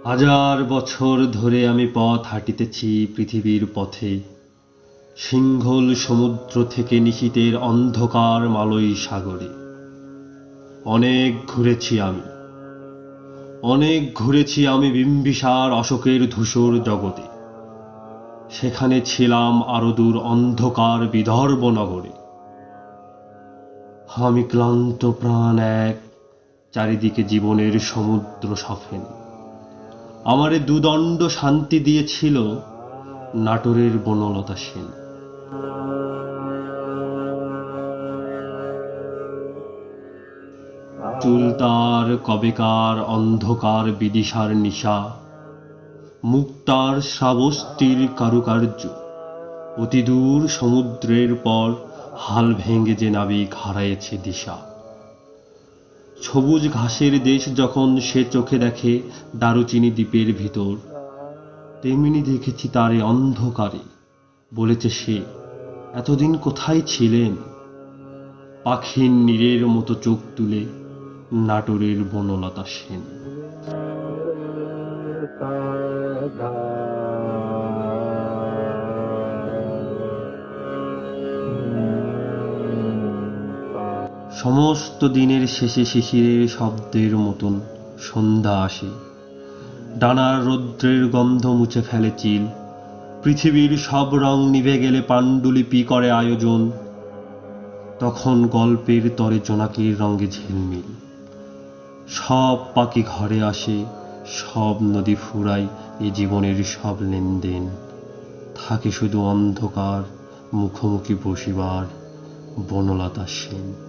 হাজার বছর ধরে আমি পথ হাঁটিতেছি পৃথিবীর পথে, সিংহল সমুদ্র থেকে নিশীথের অন্ধকার মালয়ী সাগরে। অনেক ঘুরেছি আমি, অনেক ঘুরেছি আমি বিম্বিসার অশোকের ধূসর জগতে। সেখানে ছিলাম আরো দূর অন্ধকার বিদর্ভ নগরে। আমি ক্লান্ত প্রাণ এক, চারিদিকে জীবনের সমুদ্র সফেন। আমারে দুদণ্ড শান্তি দিয়েছিল নাটোরের বনলতা সেন। চুল তার কবেকার অন্ধকার বিদিশার নিশা, মুক্তার শ্রাবস্তির কারুকার্য, অতিদূর সমুদ্রের পর হাল ভেঙে যে নাবিক হারাইছে দিশা। সবুজ ঘাসের দেশ যখন সে চোখে দেখে দারুচিনি দ্বীপের ভিতর, তেমনি দেখেছি তারে অন্ধকারে। বলেছে সে, এতদিন কোথায় ছিলেন? পাখির নীরের মতো চোখ তুলে নাটোরের বনলতা সেন। সমস্ত দিনের শেষে শিশিরের শব্দের মতন সন্ধ্যা আসে। ডানার রৌদ্রের গন্ধ মুছে ফেলে চিল। পৃথিবীর সব রং নিভে গেলে পাণ্ডুলিপি করে আয়োজন। তখন গল্পের তরে জোনাকির রঙে ঝিলমিল। সব পাখি ঘরে আসে, সব নদী ফুরায় এ জীবনের সব লেনদেন। থাকে শুধু অন্ধকার, মুখোমুখি বসিবার বনলতা সেন।